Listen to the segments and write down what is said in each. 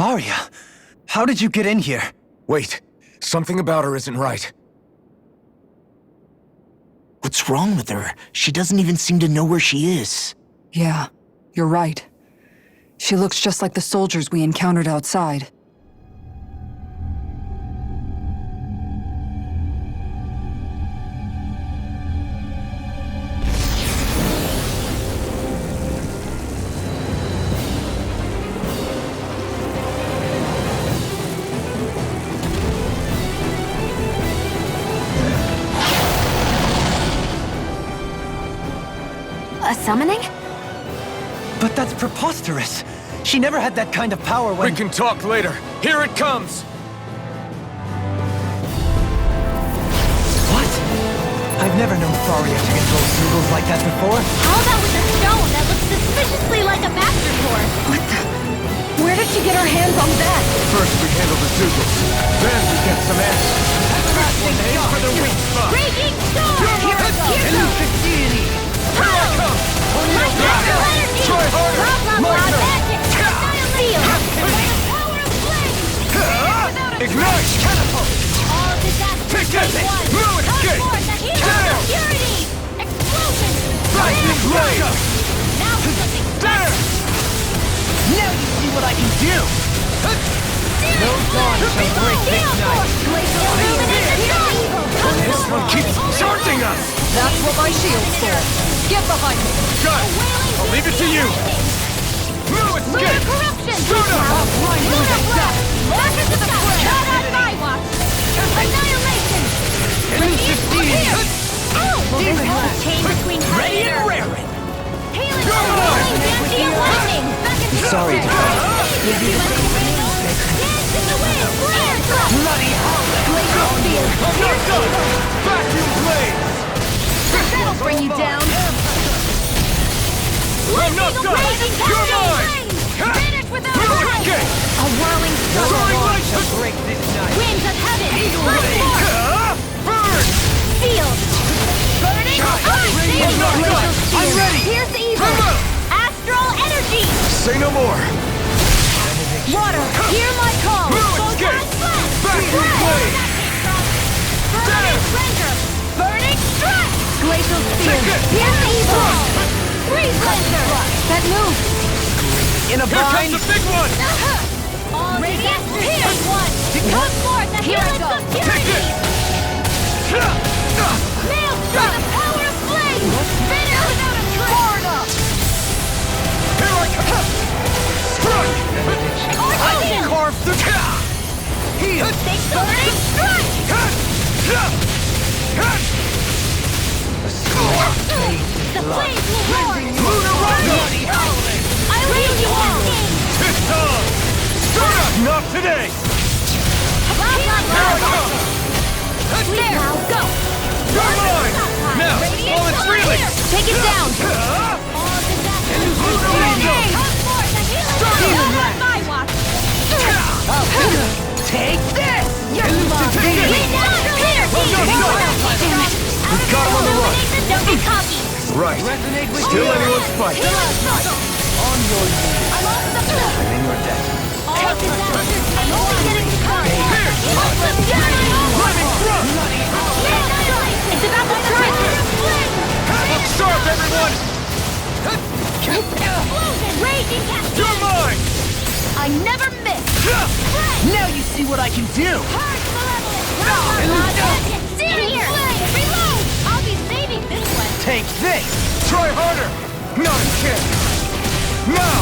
Faria, how did you get in here? Wait, something about her isn't right. What's wrong with her? She doesn't even seem to know where she is. Yeah, you're right. She looks just like the soldiers we encountered outside. A summoning? But that's preposterous. She never had that kind of power when— We can talk later. Here it comes! What? I've never known Faria to control symbols like that before. How about with a stone that looks suspiciously like a master sword? What the? Where did she get her hands on that? First we handle the Zoogles, then we get some answers. Aim for the weak spot! Raging storm! Here it goes! Elusive deity! Here I come! Like natural energy! Try harder! Blah, blah, blah, Lighter! magic! Seal! By the power of flame! Without a Ignite! Catapult! All disasters Take take it! one! Move it! Come Escape! forth the hero Down! of purity! Explosion! Lightning blade! Now for something There! Now you see what I can do! No dawn shall break this night. This one keeps charging us! That's what my shield's for. Get behind me. Got it! I'll leave it to you! Move it! Lunar Escape! corruption! Start up! Lunar blast! Back into the sky! Not on my watch! Annihilation! Elusive deity! Oh! Demon There's blast! a chain between Ray heaven and and earth! Rarin! Hailing Go from on! the Fancy of lightning! Back into Sorry the to Give you like a rainbow! Dance in the wind! Flare thrust! Bloody howler! Glacial spear! I'm not done! Vacuum blades! That'll bring you down! I'm not done! Raging You're cascade mine! flames! Vanish without a Move it! trace! Escape! A whirling No storm! Throwing dawn light! shall break this night. Winds of heaven! Eagle Burst ray! forth! Burn! Sealed! Burning! Ice! I'm not done! I'm ready! Pierce evil! Come on! Astral energy! Say no more! Water! Hear my call! Move it! Photon Escape! blast! Vacuum Blast! blade! Burning splendor! Burning strike! Glacial spear! Take it! Pierce evil! Freeze laser! That move! In a Here bind! comes the big one! All radiant pierce! One! Come forth the helix of purity! Maelstrom! The power of flame! Finish without a trace! Here I come! Strike! Ocean! Carve the heel! Burning strike! The flames will roar! Lunar Burning strike! I lead you all! It's time! Start up! Not today! Blah, blah, blah! There! Now, go! You're mine! Now, Radiant while it's solar reeling! here. Take it down! All disasters! Lunar Come forth! The healing Demon on blast. my watch! Take this! Your love! Take it. We now clear! We've got him on the run! Don't be cocky! Right. Resonate with Still you. anyone's fight. Healing thrust! On your knees. Along the floor! I'm in your debt. All disasters! I'm only getting started! Here! Awesome journey! Living thrust! It's about to turn! Look sharp, everyone! Explosion! Raging cascade! You're mine! I never miss! Now you see what I can do! Purge malevolence! See here! Reload! I'll be saving this one! Take this! Try harder! Not a chance! Now!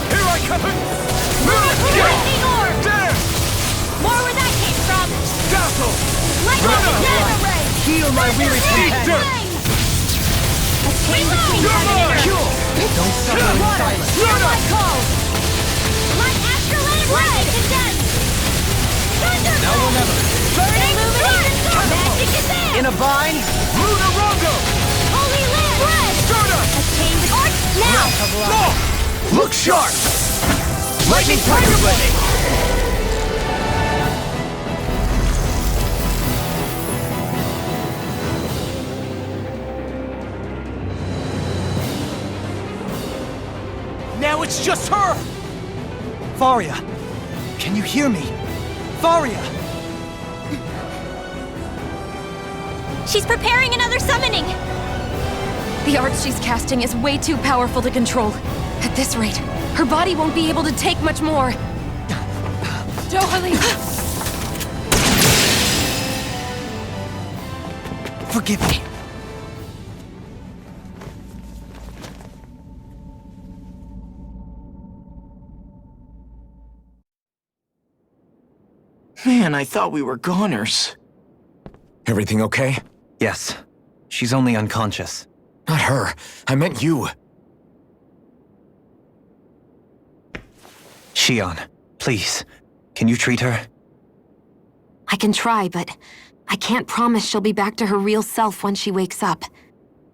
Here I come! Lightning orb! There! More where that came from! Dazzle! Lightning Rena! gamma ray! Heal my weary Eat companion! dirt! A chain between You're heaven and mine! earth! Cool! Don't suffer in Water! silence! Hear my call! Like astral energy! Lightning condensed! Thunder! Now or never! Burning illumination! Magic advance! In a bind! Lunar Rongo! Holy land! Red! Stardust! A chain between... Now! Law! Look sharp! Lightning Tiger Blade! Now it's just her! Faria, Can you hear me? Faria! She's preparing another summoning! The art she's casting is way too powerful to control. At this rate, her body won't be able to take much more. Dohalim! Forgive me. Man, I thought we were goners. Everything okay? Yes. She's only unconscious. Not her. I meant you. Shion, please. Can you treat her? I can try, but I can't promise she'll be back to her real self when she wakes up.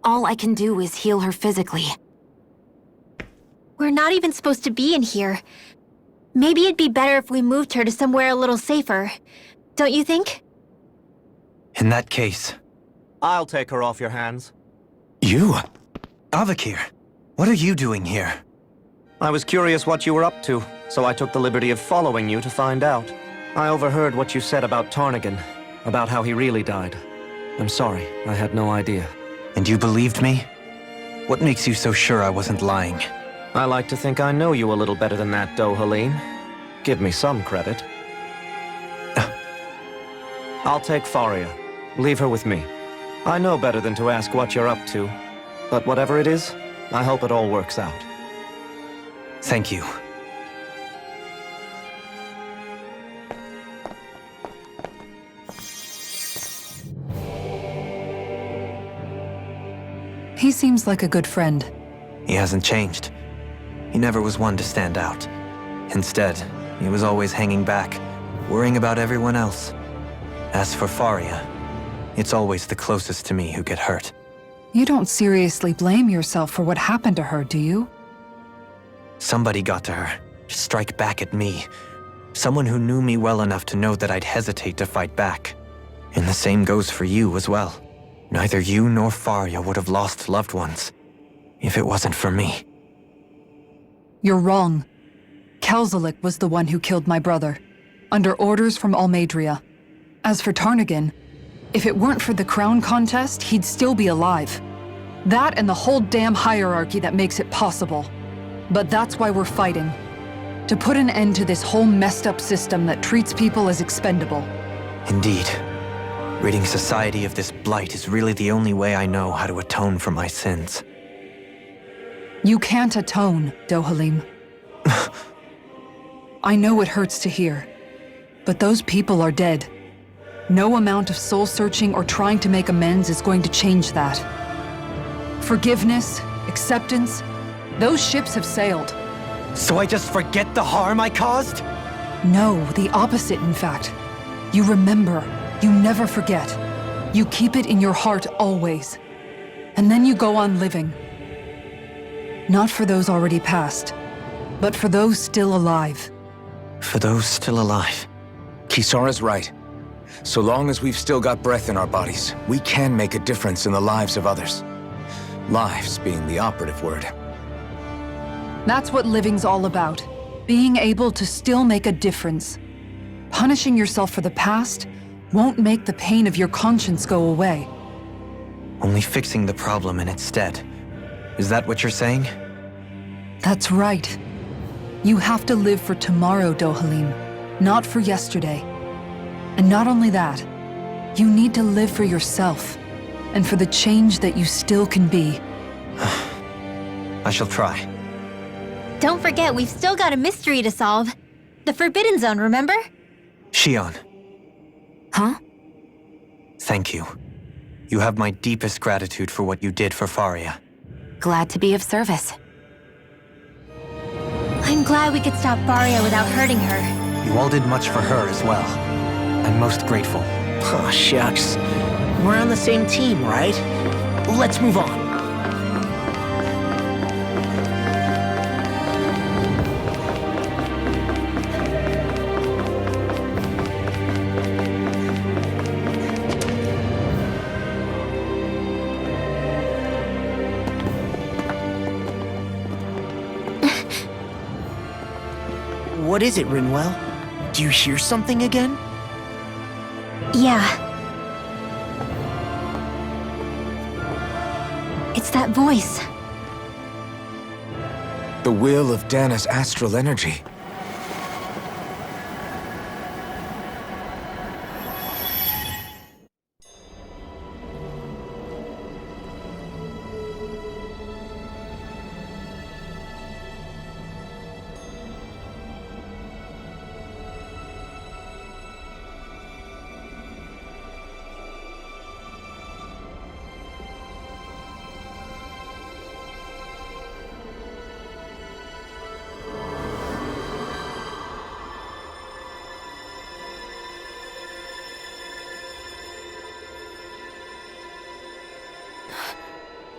All I can do is heal her physically. We're not even supposed to be in here. Maybe it'd be better if we moved her to somewhere a little safer. Don't you think? In that case... I'll take her off your hands. You? Avakir, what are you doing here? I was curious what you were up to, so I took the liberty of following you to find out. I overheard what you said about Tarnagan, about how he really died. I'm sorry, I had no idea. And you believed me? What makes you so sure I wasn't lying? I like to think I know you a little better than that, Dohalim. Give me some credit. I'll take Faria. Leave her with me. I know better than to ask what you're up to. But whatever it is, I hope it all works out. Thank you. He seems like a good friend. He hasn't changed. He never was one to stand out. Instead, he was always hanging back, worrying about everyone else. As for Faria, it's always the closest to me who get hurt. You don't seriously blame yourself for what happened to her, do you? Somebody got to her, to strike back at me. Someone who knew me well enough to know that I'd hesitate to fight back. And the same goes for you as well. Neither you nor Faria would have lost loved ones, if it wasn't for me. You're wrong. Kelzelik was the one who killed my brother, under orders from Almadria. As for Tarnagan, if it weren't for the crown contest, he'd still be alive. That and the whole damn hierarchy that makes it possible. But that's why we're fighting. To put an end to this whole messed up system that treats people as expendable. Indeed. Ridding society of this blight is really the only way I know how to atone for my sins. You can't atone, Dohalim. I know it hurts to hear, but those people are dead. No amount of soul-searching or trying to make amends is going to change that. Forgiveness, acceptance, those ships have sailed. So I just forget the harm I caused? No, the opposite, in fact. You remember, you never forget. You keep it in your heart always. And then you go on living. Not for those already past, but for those still alive. For those still alive. Kisara's right. So long as we've still got breath in our bodies, we can make a difference in the lives of others. Lives being the operative word. That's what living's all about. Being able to still make a difference. Punishing yourself for the past won't make the pain of your conscience go away. Only fixing the problem in its stead. Is that what you're saying? That's right. You have to live for tomorrow, Dohalim, not for yesterday. And not only that, you need to live for yourself, and for the change that you still can be. I shall try. Don't forget, we've still got a mystery to solve. The Forbidden Zone, remember? Shion, Huh? thank you. You have my deepest gratitude for what you did for Faria. Glad to be of service. I'm glad we could stop Faria without hurting her. You all did much for her as well. I'm most grateful. Oh, shucks. We're on the same team, right? Let's move on. What is it, Rinwell? Do you hear something again? Yeah. It's that voice. The will of Dahna's astral energy.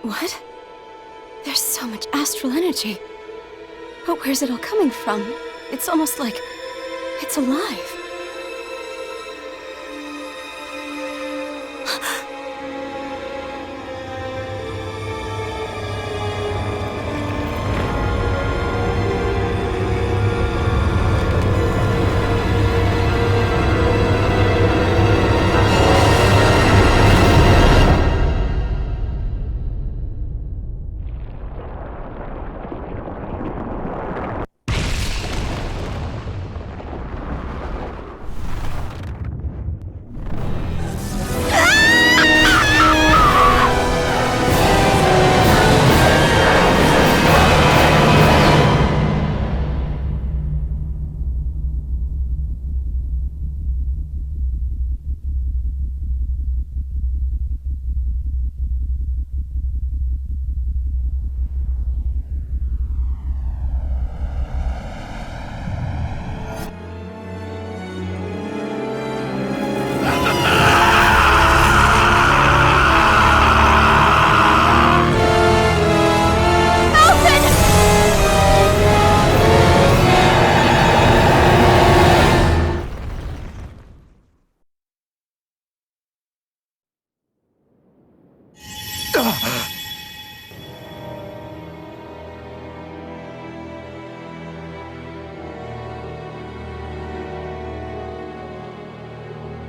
What? There's so much astral energy. But where's it all coming from? It's almost like it's alive.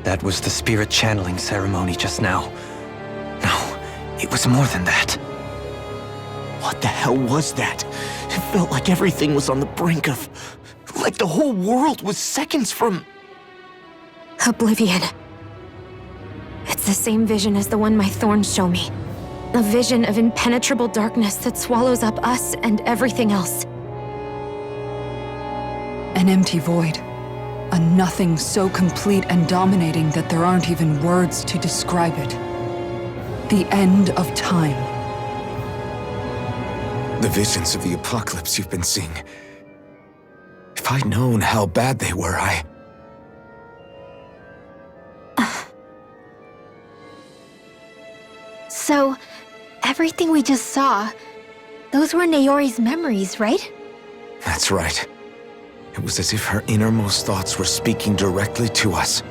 That was the spirit channeling ceremony just now. No, it was more than that. What the hell was that? It felt like everything was on the brink of... like the whole world was seconds from... Oblivion. It's the same vision as the one my thorns show me. A vision of impenetrable darkness that swallows up us and everything else. An empty void. A nothing so complete and dominating that there aren't even words to describe it. The end of time. The visions of the apocalypse you've been seeing. If I'd known how bad they were, So, everything we just saw, those were Naori's memories, right? That's right. It was as if her innermost thoughts were speaking directly to us.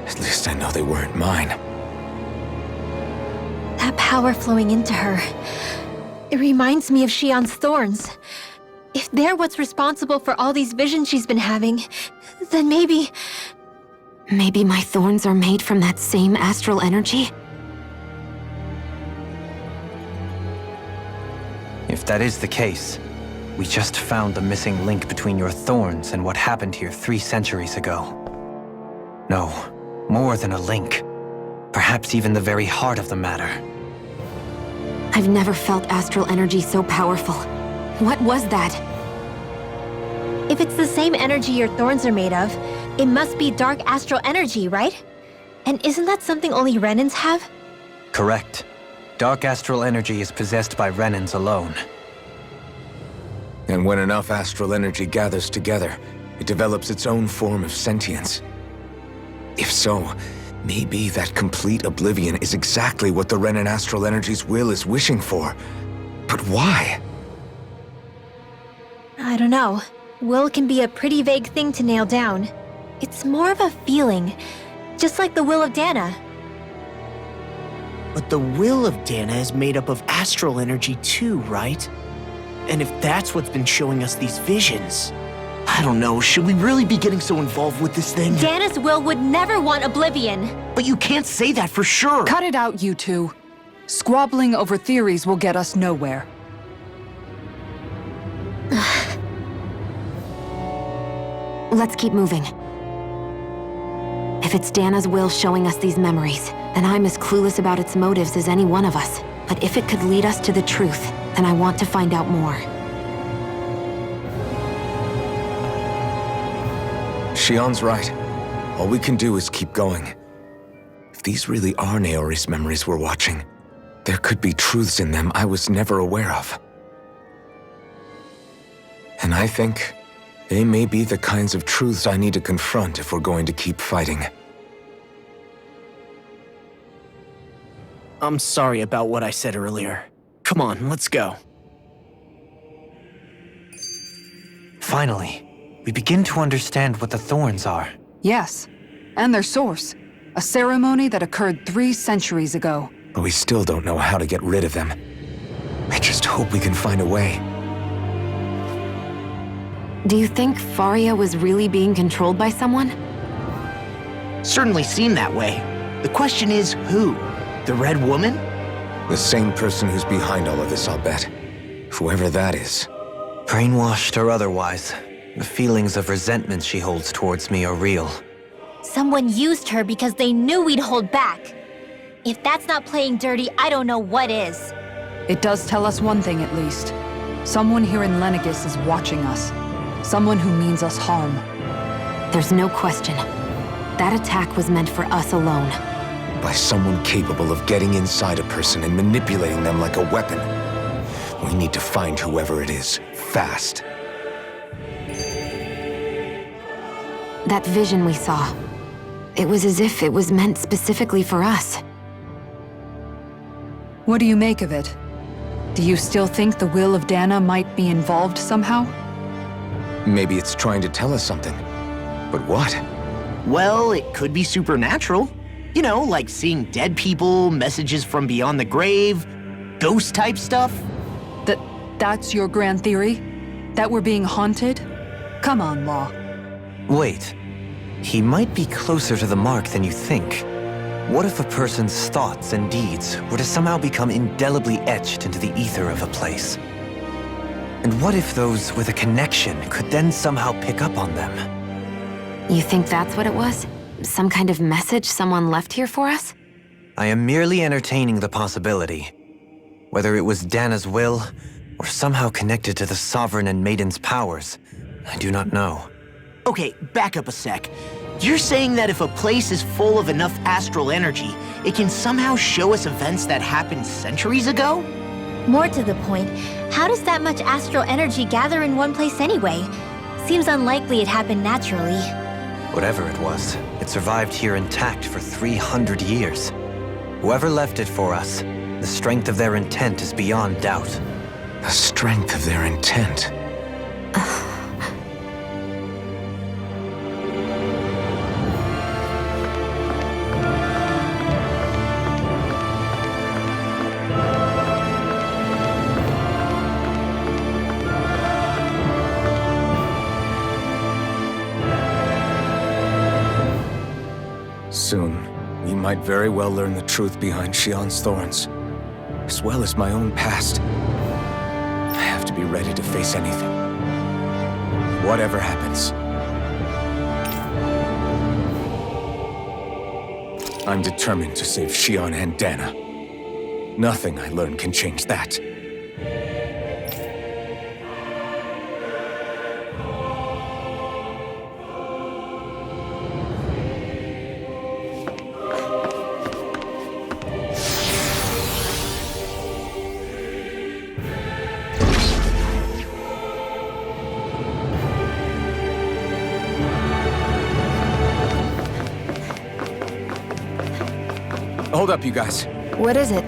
At least I know they weren't mine. That power flowing into her. It reminds me of Shion's thorns. If they're what's responsible for all these visions she's been having, then maybe... Maybe my thorns are made from that same astral energy? If that is the case, we just found the missing link between your thorns and what happened here 3 centuries ago. No, more than a link. Perhaps even the very heart of the matter. I've never felt astral energy so powerful. What was that? If it's the same energy your thorns are made of, it must be dark astral energy, right? And isn't that something only Renans have? Correct. Dark astral energy is possessed by Renans alone. And when enough astral energy gathers together, it develops its own form of sentience. If so, maybe that complete oblivion is exactly what the Renan astral energy's will is wishing for. But why? I don't know. Will can be a pretty vague thing to nail down. It's more of a feeling, just like the will of Dahna. But the will of Dahna is made up of astral energy too, right? And if that's what's been showing us these visions, I don't know, should we really be getting so involved with this thing? Dana's will would never want oblivion. But you can't say that for sure. Cut it out, you two. Squabbling over theories will get us nowhere. Let's keep moving. If it's Dana's will showing us these memories, then I'm as clueless about its motives as any one of us. But if it could lead us to the truth, then I want to find out more. Shion's right. All we can do is keep going. If these really are Naori's memories we're watching, there could be truths in them I was never aware of. And I think they may be the kinds of truths I need to confront if we're going to keep fighting. I'm sorry about what I said earlier. Come on, let's go. Finally, we begin to understand what the thorns are. Yes, and their source. A ceremony that occurred 3 centuries ago. But we still don't know how to get rid of them. I just hope we can find a way. Do you think Faria was really being controlled by someone? Certainly seemed that way. The question is, who? The Red Woman? The same person who's behind all of this, I'll bet. Whoever that is. Brainwashed or otherwise, the feelings of resentment she holds towards me are real. Someone used her because they knew we'd hold back. If that's not playing dirty, I don't know what is. It does tell us one thing at least. Someone here in Lenegis is watching us. Someone who means us harm. There's no question. That attack was meant for us alone. By someone capable of getting inside a person and manipulating them like a weapon. We need to find whoever it is, fast. That vision we saw. It was as if it was meant specifically for us. What do you make of it? Do you still think the will of Dana might be involved somehow? Maybe it's trying to tell us something. But what? Well, it could be supernatural. You know, like seeing dead people, messages from beyond the grave, ghost-type stuff. That's your grand theory? That we're being haunted? Come on, Law. Wait. He might be closer to the mark than you think. What if a person's thoughts and deeds were to somehow become indelibly etched into the ether of a place? And what if those with a connection could then somehow pick up on them? You think that's what it was? Some kind of message someone left here for us? I am merely entertaining the possibility. Whether it was Dana's will, or somehow connected to the Sovereign and Maiden's powers, I do not know. Okay, back up a sec. You're saying that if a place is full of enough astral energy, it can somehow show us events that happened centuries ago? More to the point, how does that much astral energy gather in one place anyway? Seems unlikely it happened naturally. Whatever it was, it survived here intact for 300 years. Whoever left it for us, the strength of their intent is beyond doubt. The strength of their intent. Soon, we might very well learn the truth behind Shion's thorns, as well as my own past. I have to be ready to face anything. Whatever happens. I'm determined to save Shion and Dana. Nothing I learn can change that. Hold up, you guys. What is it?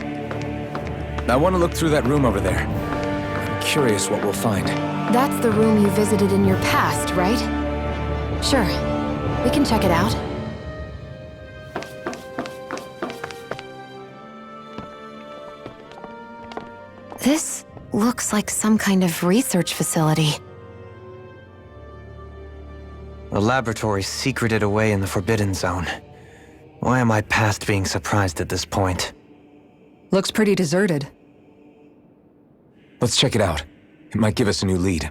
I want to look through that room over there. I'm curious what we'll find. That's the room you visited in your past, right? Sure. We can check it out. This looks like some kind of research facility. A laboratory secreted away in the Forbidden Zone. Why am I past being surprised at this point? Looks pretty deserted. Let's check it out. It might give us a new lead.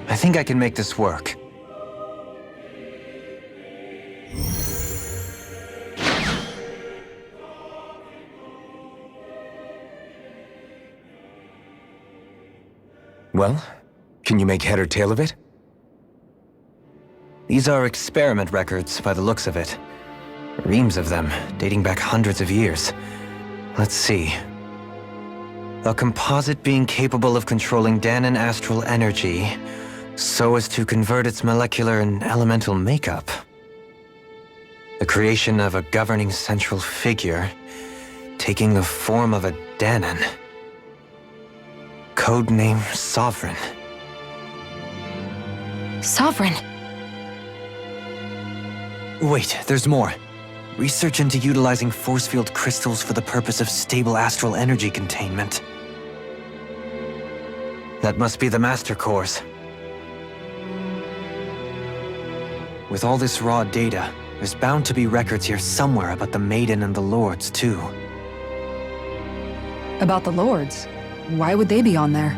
I think I can make this work. Well, can you make head or tail of it? These are experiment records by the looks of it. Reams of them, dating back hundreds of years. Let's see. A composite being capable of controlling Dahnan astral energy so as to convert its molecular and elemental makeup. The creation of a governing central figure, taking the form of a Dahnan. Codename Sovereign. Sovereign. Wait, there's more. Research into utilizing force field crystals for the purpose of stable astral energy containment. That must be the Master Cores. With all this raw data, there's bound to be records here somewhere about the Maiden and the Lords, too. About the Lords? Why would they be on there?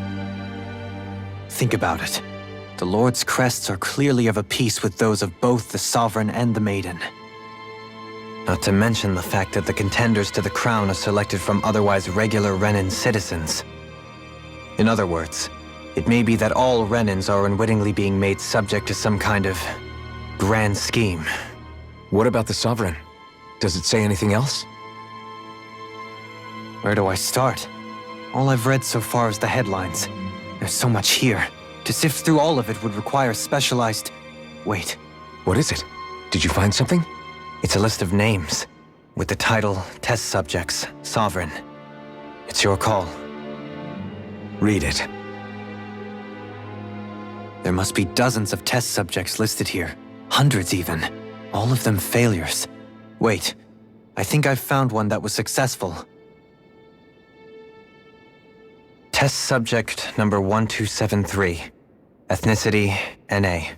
Think about it. The Lord's crests are clearly of a piece with those of both the Sovereign and the Maiden. Not to mention the fact that the contenders to the crown are selected from otherwise regular Renan citizens. In other words, it may be that all Renans are unwittingly being made subject to some kind of grand scheme. What about the Sovereign? Does it say anything else? Where do I start? All I've read so far is the headlines. There's so much here. To sift through all of it would require specialized... Wait. What is it? Did you find something? It's a list of names, with the title, Test Subjects, Sovereign. It's your call. Read it. There must be dozens of test subjects listed here. Hundreds even. All of them failures. Wait, I think I've found one that was successful. Test subject number 1273. Ethnicity, NA.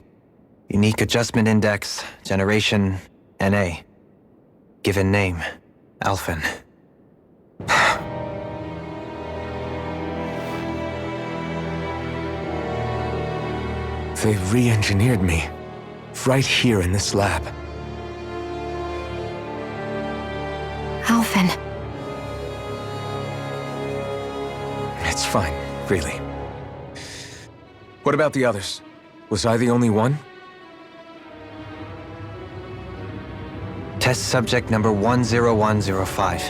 Unique adjustment index, generation, NA. Given name, Alphen. They've re-engineered me. Right here in this lab. Alphen. It's fine, really. What about the others? Was I the only one? Test subject number 10105.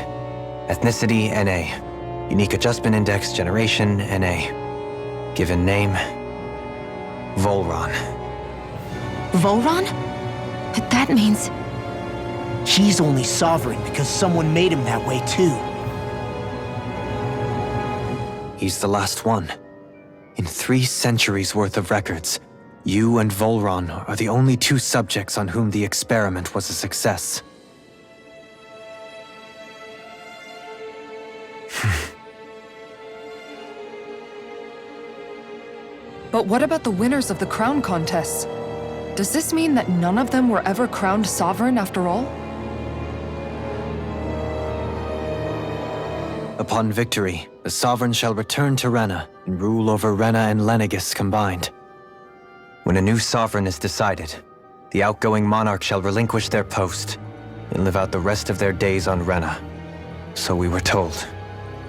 Ethnicity, NA. Unique adjustment index, generation, NA. Given name, Volron. Volron? But that means... He's only sovereign because someone made him that way too. He's the last one. In 3 centuries worth of records, you and Volron are the only 2 subjects on whom the experiment was a success. But what about the winners of the crown contests? Does this mean that none of them were ever crowned sovereign after all? Upon victory, the Sovereign shall return to Rena and rule over Rena and Lenegis combined. When a new Sovereign is decided, the outgoing monarch shall relinquish their post and live out the rest of their days on Rena. So we were told.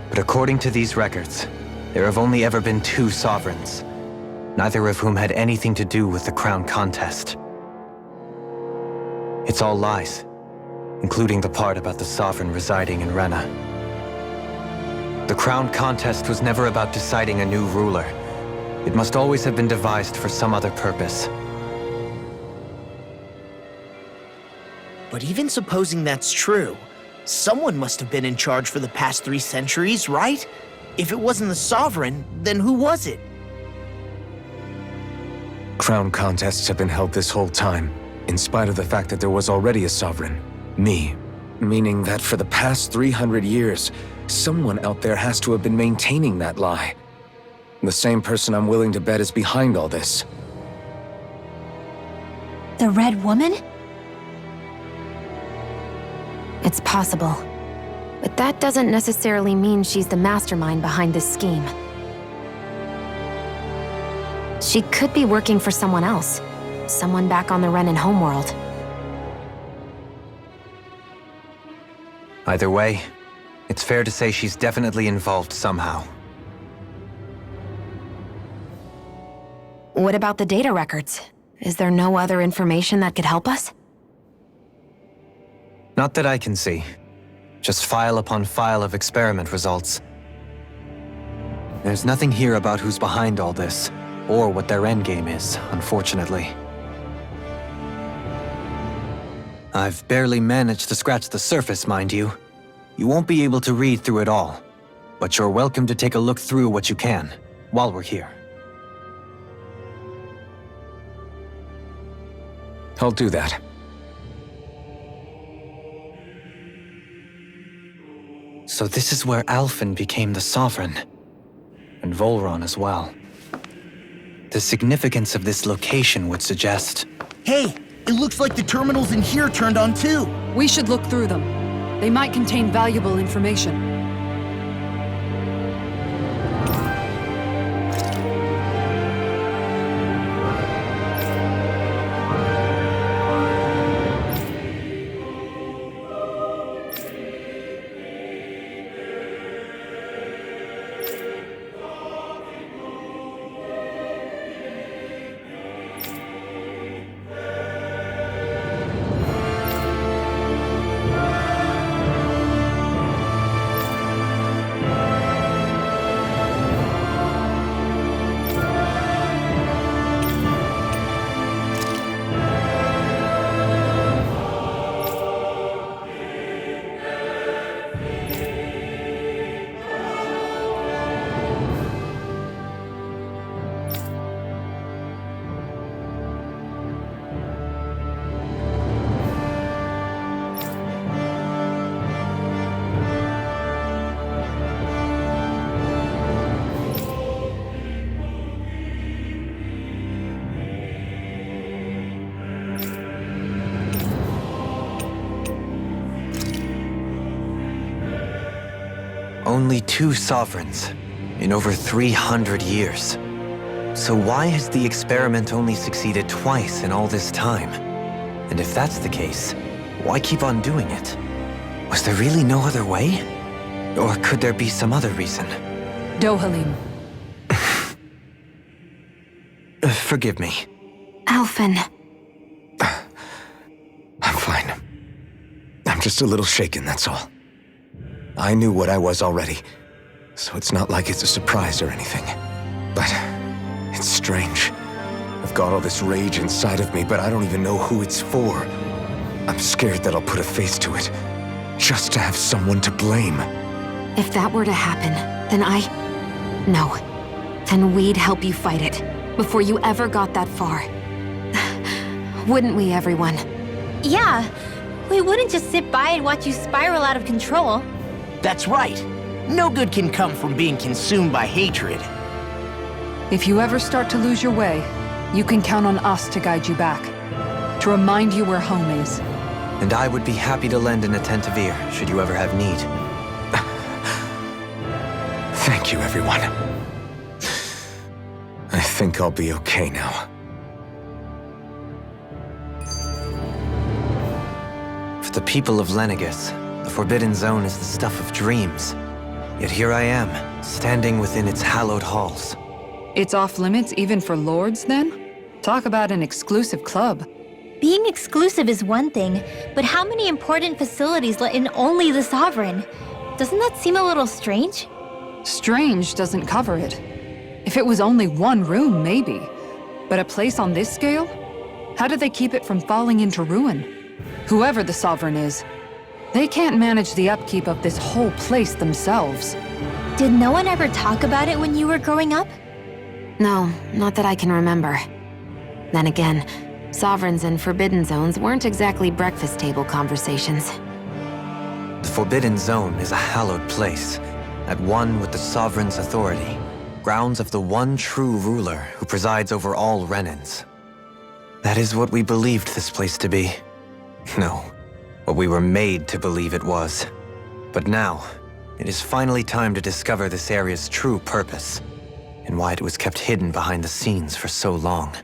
But according to these records, there have only ever been 2 Sovereigns, neither of whom had anything to do with the crown contest. It's all lies, including the part about the Sovereign residing in Rena. The crown contest was never about deciding a new ruler. It must always have been devised for some other purpose. But even supposing that's true, someone must have been in charge for the past 3 centuries, right? If it wasn't the Sovereign, then who was it? crown contests have been held this whole time, in spite of the fact that there was already a sovereign. Me. Meaning that for the past 300 years, someone out there has to have been maintaining that lie. The same person I'm willing to bet is behind all this. The Red Woman? It's possible. But that doesn't necessarily mean she's the mastermind behind this scheme. She could be working for someone else. Someone back on the Renan homeworld. Either way, it's fair to say she's definitely involved somehow. What about the data records? Is there no other information that could help us? Not that I can see. Just file upon file of experiment results. There's nothing here about who's behind all this, or what their endgame is, unfortunately. I've barely managed to scratch the surface, mind you. You won't be able to read through it all, but you're welcome to take a look through what you can, while we're here. I'll do that. So this is where Alphen became the Sovereign, and Volron as well. The significance of this location would suggest... Hey, it looks like the terminals in here turned on too. We should look through them. They might contain valuable information. Only 2 sovereigns in over 300 years. So why has the experiment only succeeded twice in all this time? And if that's the case, why keep on doing it? Was there really no other way? Or could there be some other reason? Dohalim. Forgive me. Alphen. I'm fine. I'm just a little shaken, that's all. I knew what I was already, so it's not like it's a surprise or anything. But it's strange. I've got all this rage inside of me, but I don't even know who it's for. I'm scared that I'll put a face to it, just to have someone to blame. If that were to happen, then No. Then we'd help you fight it, before you ever got that far. Wouldn't we, everyone? Yeah, we wouldn't just sit by and watch you spiral out of control. That's right. No good can come from being consumed by hatred. If you ever start to lose your way, you can count on us to guide you back. To remind you where home is. And I would be happy to lend an attentive ear, should you ever have need. Thank you, everyone. I think I'll be okay now. For the people of Lenegus, the Forbidden Zone is the stuff of dreams. Yet here I am, standing within its hallowed halls. It's off limits even for lords, then? Talk about an exclusive club. Being exclusive is one thing, but how many important facilities let in only the Sovereign? Doesn't that seem a little strange? Strange doesn't cover it. If it was only one room, maybe. But a place on this scale? How did they keep it from falling into ruin? Whoever the Sovereign is, they can't manage the upkeep of this whole place themselves. Did no one ever talk about it when you were growing up? No, not that I can remember. Then again, sovereigns and forbidden zones weren't exactly breakfast table conversations. The Forbidden Zone is a hallowed place, at one with the Sovereign's authority, grounds of the one true ruler who presides over all Renans. That is what we believed this place to be. No, what we were made to believe it was. But now, it is finally time to discover this area's true purpose, and why it was kept hidden behind the scenes for so long.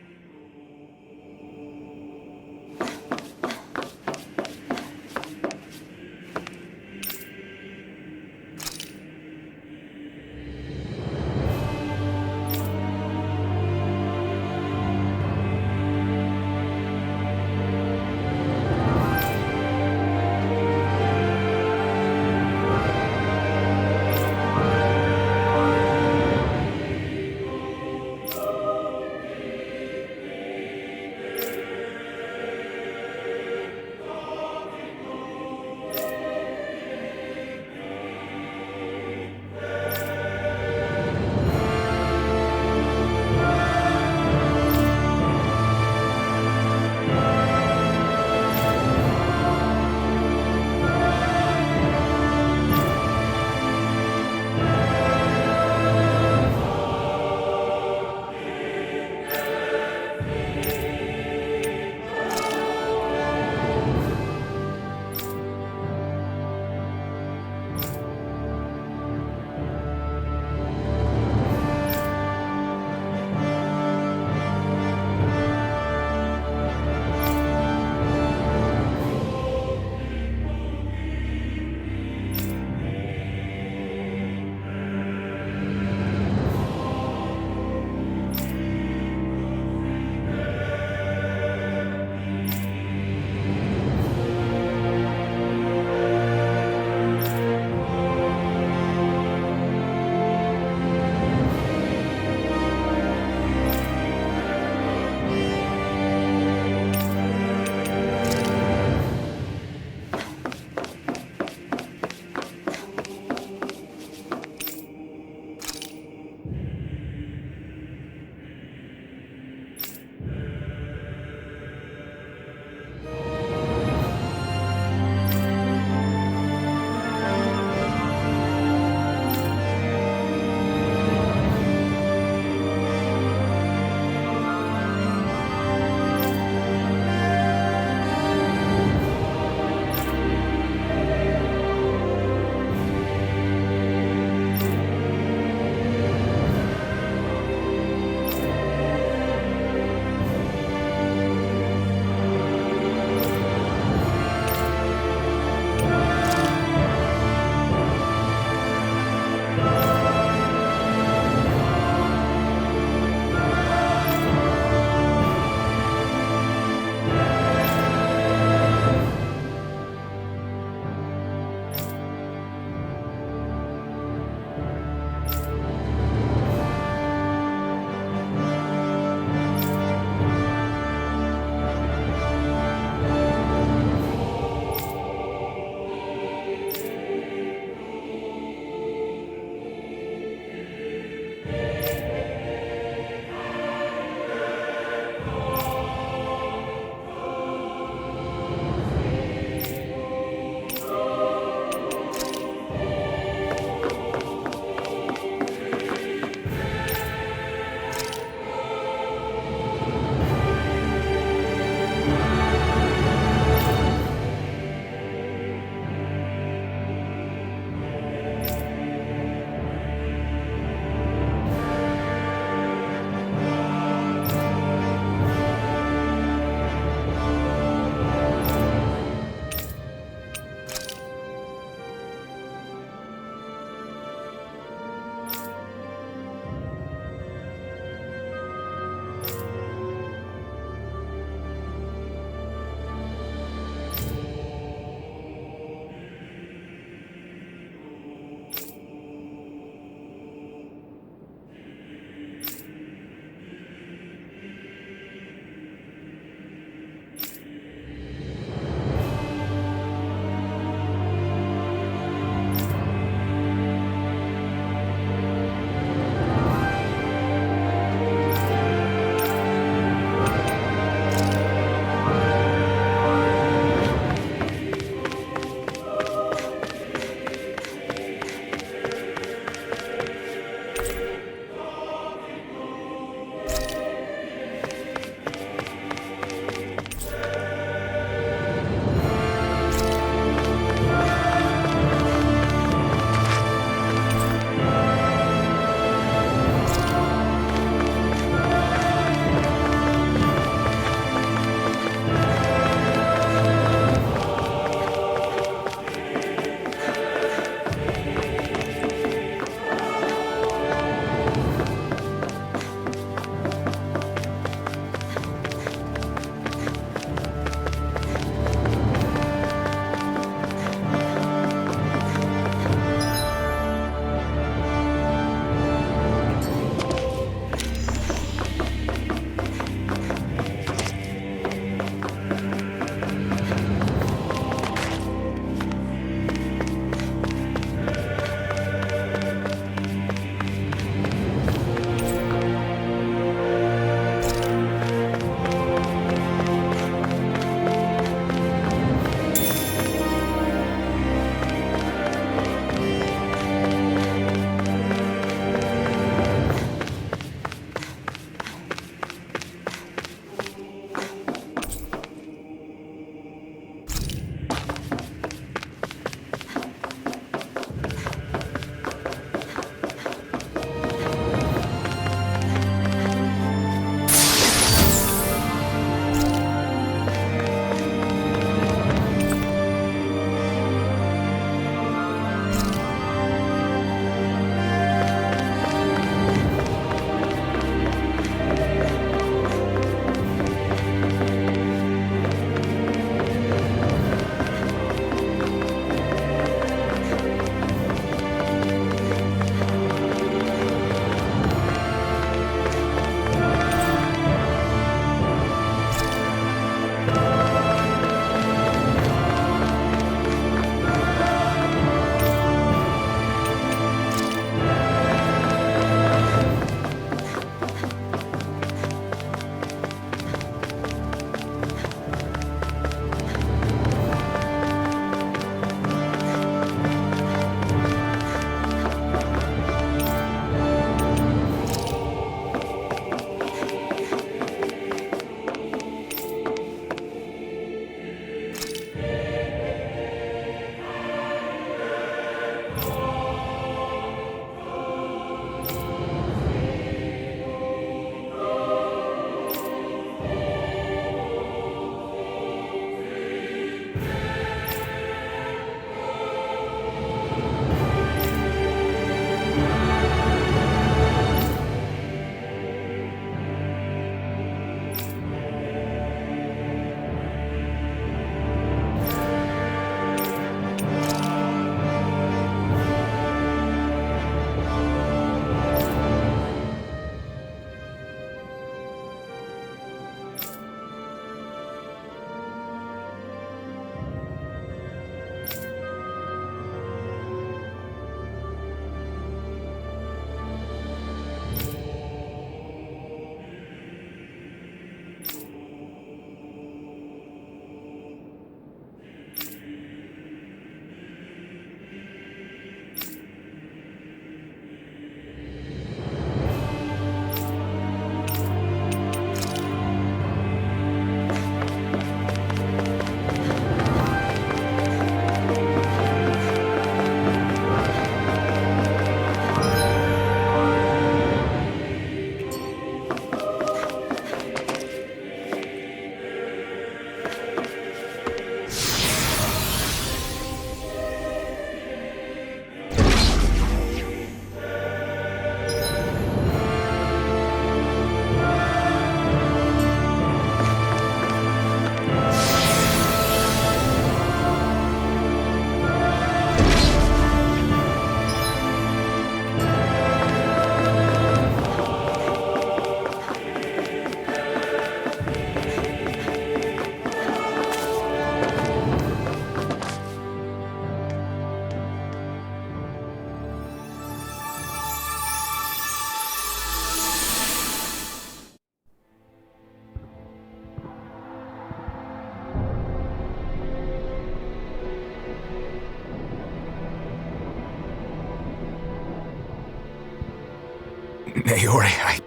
Naori, I...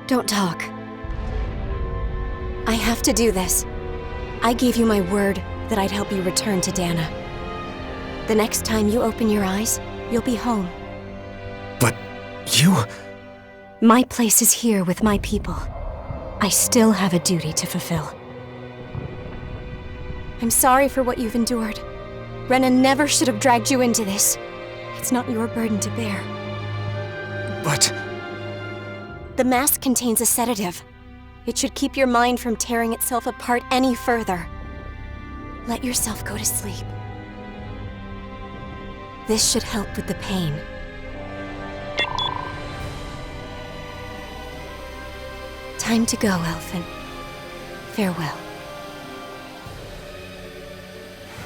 Don't talk. I have to do this. I gave you my word that I'd help you return to Dahna. The next time you open your eyes, you'll be home. But you... My place is here with my people. I still have a duty to fulfill. I'm sorry for what you've endured. Renan never should have dragged you into this. It's not your burden to bear. But... The mask contains a sedative. It should keep your mind from tearing itself apart any further. Let yourself go to sleep. This should help with the pain. Time to go, Elfin. Farewell.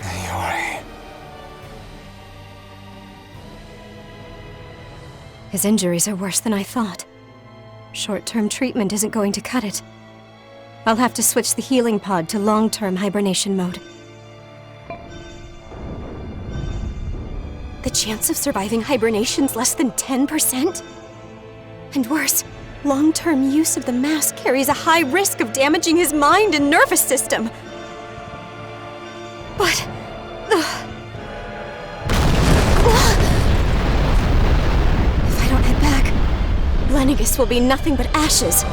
Naori... His injuries are worse than I thought. Short-term treatment isn't going to cut it. I'll have to switch the healing pod to long-term hibernation mode. The chance of surviving hibernation's less than 10%? And worse, long-term use of the mask carries a high risk of damaging his mind and nervous system. But... if I don't head back, Lenegis will be nothing but ashes,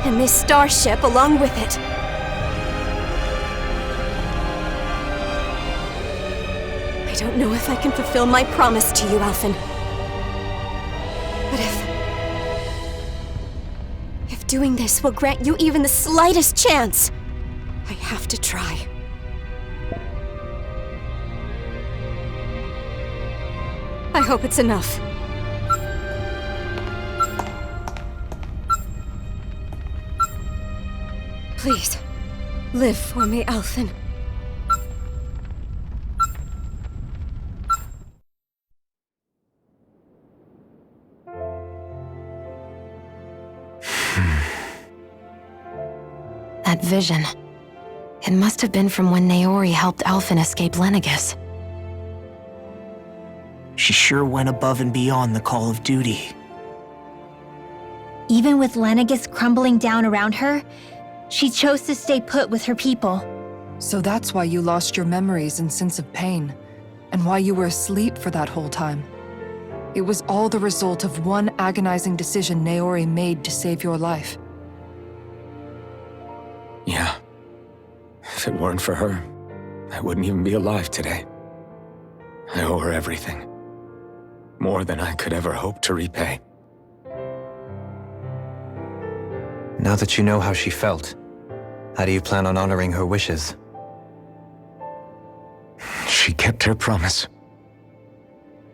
and this starship along with it. I don't know if I can fulfill my promise to you, Alphen. But if doing this will grant you even the slightest chance, I have to try. I hope it's enough. Please, live for me, Alphen. That vision. It must have been from when Naori helped Alphen escape Lenegis. She sure went above and beyond the call of duty. Even with Lenegis crumbling down around her, she chose to stay put with her people. So that's why you lost your memories and sense of pain, and why you were asleep for that whole time. It was all the result of one agonizing decision Naori made to save your life. Yeah. If it weren't for her, I wouldn't even be alive today. I owe her everything. More than I could ever hope to repay. Now that you know how she felt, how do you plan on honoring her wishes? She kept her promise.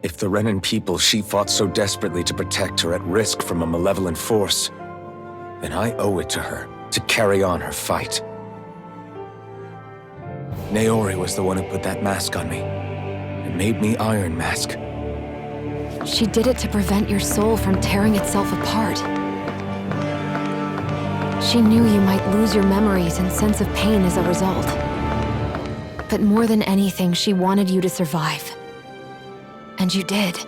If the Renan people she fought so desperately to protect are at risk from a malevolent force, then I owe it to her to carry on her fight. Naori was the one who put that mask on me, and made me Iron Mask. She did it to prevent your soul from tearing itself apart. She knew you might lose your memories and sense of pain as a result. But more than anything, she wanted you to survive. And you did.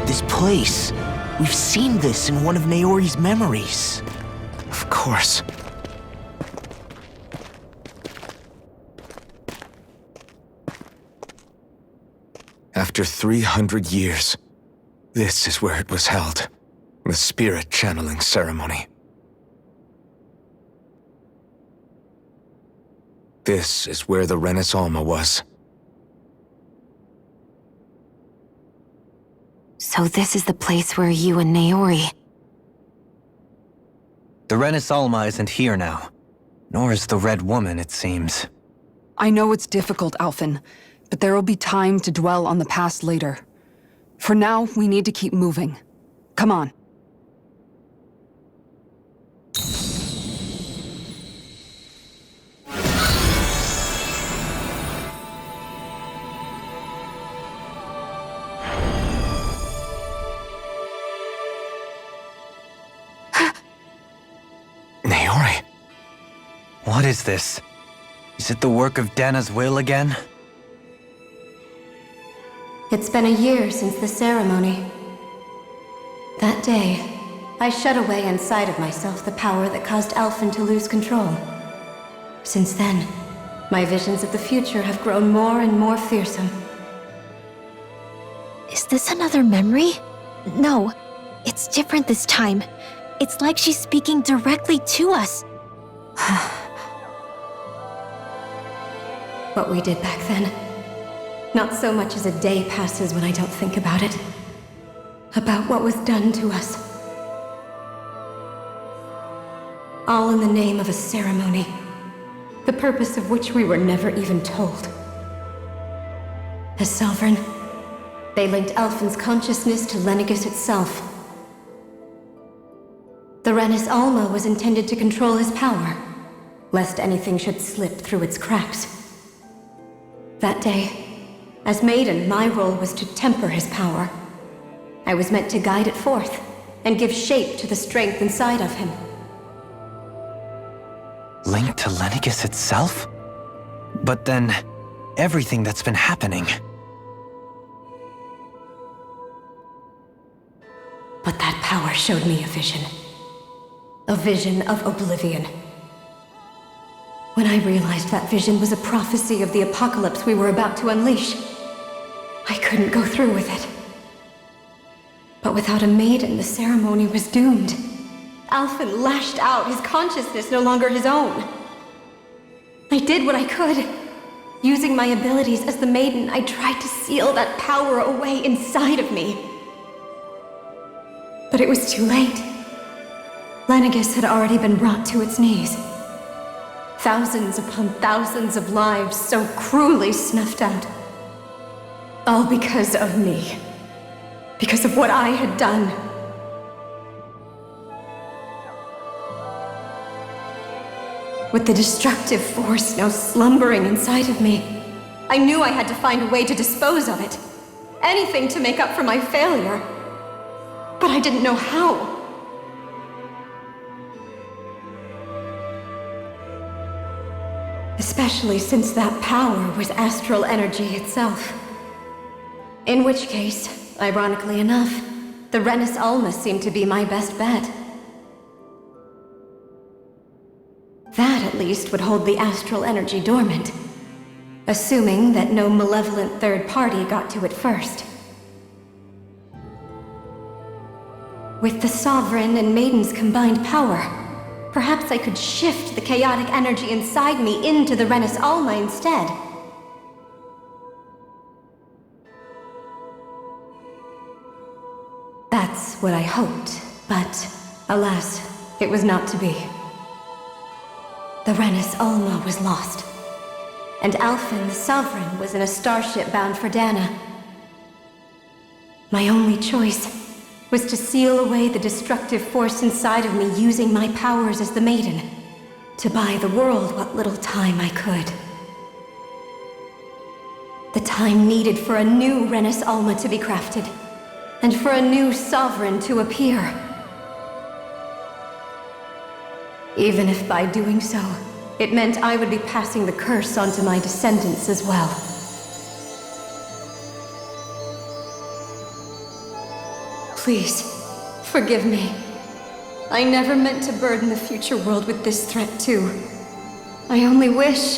This place. We've seen this in one of Naori's memories. Of course. After 300 years, this is where it was held. The spirit channeling ceremony. This is where the Renas Alma was. So this is the place where you and Naori... The Renas Alma isn't here now. Nor is the Red Woman, it seems. I know it's difficult, Alphen, but there will be time to dwell on the past later. For now, we need to keep moving. Come on. Naori. What is this? Is it the work of Dana's will again? It's been a year since the ceremony. That day, I shut away inside of myself the power that caused Alphen to lose control. Since then, my visions of the future have grown more and more fearsome. Is this another memory? No, it's different this time. It's like she's speaking directly to us. What we did back then. Not so much as a day passes when I don't think about it. About what was done to us. All in the name of a ceremony. The purpose of which we were never even told. As Sovereign, they linked Alphen's consciousness to Lenegis itself. The Renas Alma was intended to control his power, lest anything should slip through its cracks. That day, as Maiden, my role was to temper his power. I was meant to guide it forth, and give shape to the strength inside of him. Linked to Lenegis itself? But then, everything that's been happening... But that power showed me a vision. A vision of oblivion. When I realized that vision was a prophecy of the apocalypse we were about to unleash, I couldn't go through with it. But without a maiden, the ceremony was doomed. Alphen lashed out, his consciousness no longer his own. I did what I could. Using my abilities as the maiden, I tried to seal that power away inside of me. But it was too late. Lenegis had already been brought to its knees. Thousands upon thousands of lives so cruelly snuffed out. All because of me. Because of what I had done. With the destructive force now slumbering inside of me, I knew I had to find a way to dispose of it. Anything to make up for my failure. But I didn't know how. Especially since that power was astral energy itself. In which case, ironically enough, the Renas Alma seemed to be my best bet. That, at least, would hold the astral energy dormant. Assuming that no malevolent third party got to it first. With the Sovereign and Maiden's combined power, perhaps I could shift the chaotic energy inside me into the Renas Alma instead. That's what I hoped, but alas, it was not to be. The Renas Alma was lost, and Alphen, the Sovereign, was in a starship bound for Dahna. My only choice was to seal away the destructive force inside of me using my powers as the Maiden, to buy the world what little time I could. The time needed for a new Renas Alma to be crafted, and for a new Sovereign to appear. Even if by doing so, it meant I would be passing the curse onto my descendants as well. Please, forgive me. I never meant to burden the future world with this threat too. I only wish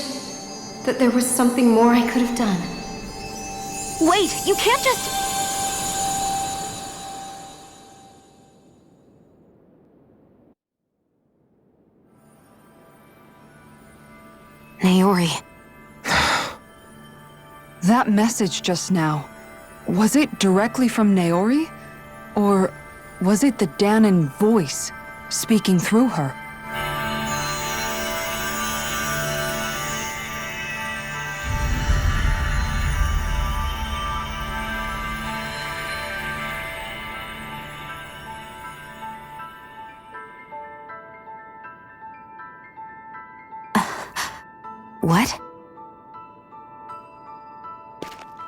that there was something more I could have done. Wait, you can't just... Naori. That message just now, was it directly from Naori? Or was it the Dahnan voice speaking through her? What?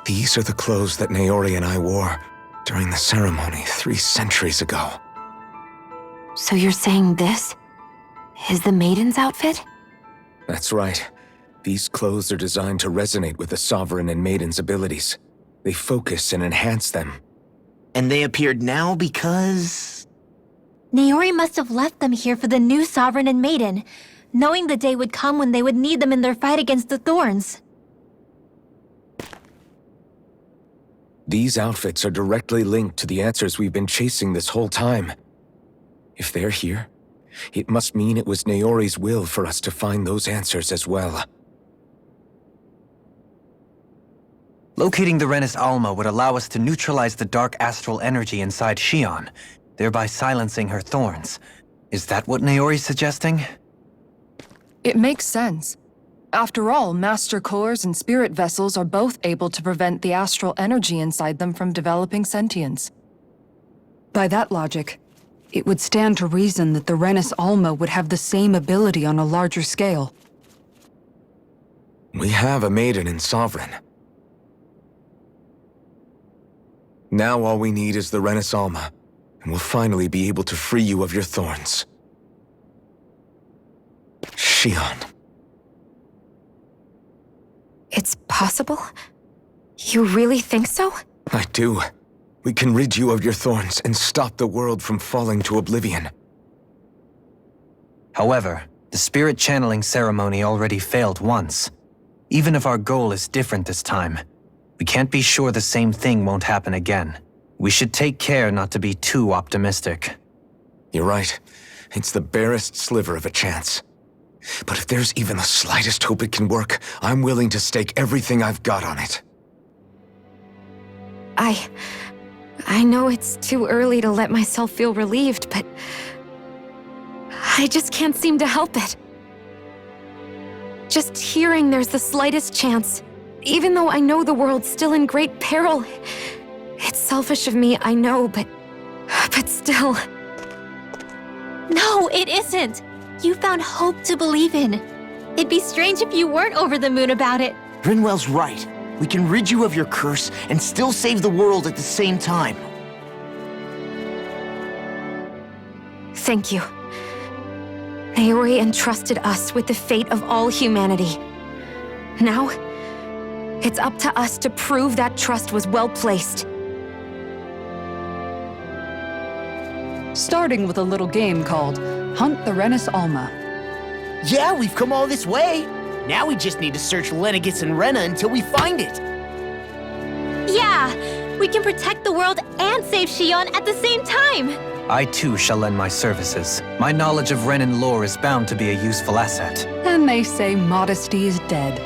These are the clothes that Naori and I wore during the ceremony 3 centuries ago. So you're saying this is the maiden's outfit? That's right. These clothes are designed to resonate with the Sovereign and Maiden's abilities. They focus and enhance them. And they appeared now because... Naori must have left them here for the new Sovereign and Maiden, knowing the day would come when they would need them in their fight against the Thorns. These outfits are directly linked to the answers we've been chasing this whole time. If they're here, it must mean it was Naori's will for us to find those answers as well. Locating the Renis Alma would allow us to neutralize the dark astral energy inside Xion, thereby silencing her thorns. Is that what Naori's suggesting? It makes sense. After all, Master Cores and Spirit Vessels are both able to prevent the astral energy inside them from developing sentience. By that logic, it would stand to reason that the Renis Alma would have the same ability on a larger scale. We have a Maiden and Sovereign. Now all we need is the Renis Alma, and we'll finally be able to free you of your thorns. Xion. It's possible? You really think so? I do. We can rid you of your thorns and stop the world from falling to oblivion. However, the spirit channeling ceremony already failed once. Even if our goal is different this time, we can't be sure the same thing won't happen again. We should take care not to be too optimistic. You're right. It's the barest sliver of a chance. But if there's even the slightest hope it can work, I'm willing to stake everything I've got on it. I know it's too early to let myself feel relieved, but I just can't seem to help it. Just hearing there's the slightest chance, even though I know the world's still in great peril. It's selfish of me, I know, but still. No, it isn't! You found hope to believe in. It'd be strange if you weren't over the moon about it. Rinwell's right. We can rid you of your curse and still save the world at the same time. Thank you. Naori entrusted us with the fate of all humanity. Now, it's up to us to prove that trust was well placed. Starting with a little game called Hunt the Renis Alma. Yeah, we've come all this way. Now we just need to search Lenegis and Rena until we find it. Yeah! We can protect the world and save Xion at the same time! I too shall lend my services. My knowledge of Renan lore is bound to be a useful asset. And they say modesty is dead.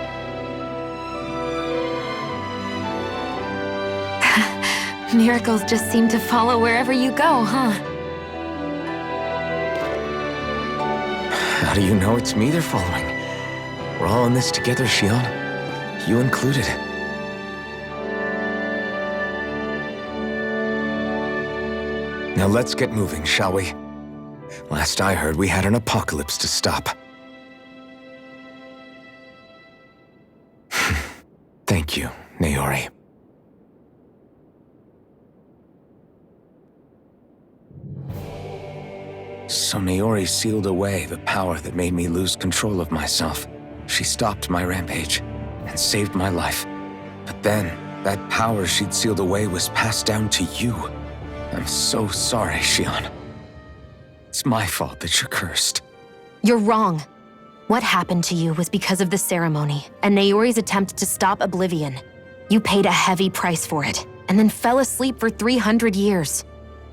Miracles just seem to follow wherever you go, huh? How do you know it's me they're following? We're all in this together, Xion. You included. Now let's get moving, shall we? Last I heard, we had an apocalypse to stop. Thank you, Naori. So Naori sealed away the power that made me lose control of myself. She stopped my rampage and saved my life. But then, that power she'd sealed away was passed down to you. I'm so sorry, Xion. It's my fault that you're cursed. You're wrong. What happened to you was because of the ceremony and Naori's attempt to stop oblivion. You paid a heavy price for it, and then fell asleep for 300 years.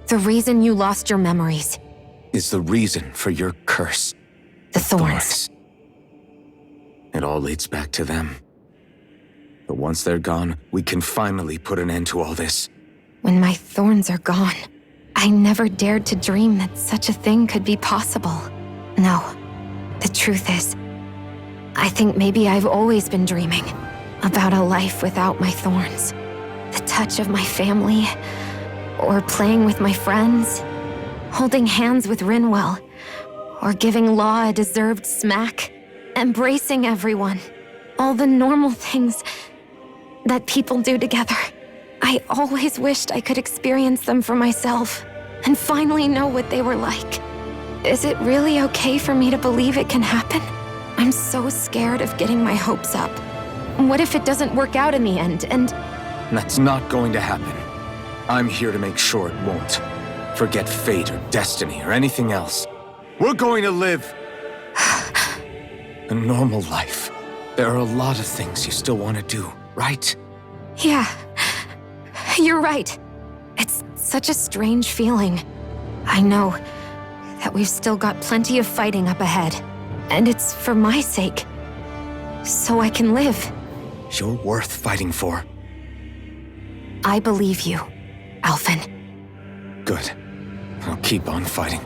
The reason you lost your memories Is the reason for your curse. the thorns. It all leads back to them. But once they're gone, we can finally put an end to all this. When my thorns are gone, I never dared to dream that such a thing could be possible. No, the truth is, I think maybe I've always been dreaming about a life without my thorns. The touch of my family, or playing with my friends, holding hands with Rinwell, or giving Law a deserved smack, embracing everyone. All the normal things that people do together. I always wished I could experience them for myself and finally know what they were like. Is it really okay for me to believe it can happen? I'm so scared of getting my hopes up. What if it doesn't work out in the end, and... That's not going to happen. I'm here to make sure it won't. Forget fate or destiny or anything else. We're going to live a normal life. There are a lot of things you still want to do, right? Yeah, you're right. It's such a strange feeling. I know that we've still got plenty of fighting up ahead, and it's for my sake, so I can live. You're worth fighting for. I believe you, Alphen. Good. I'll keep on fighting.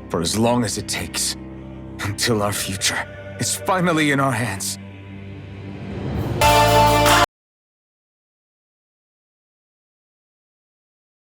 For as long as it takes. Until our future is finally in our hands.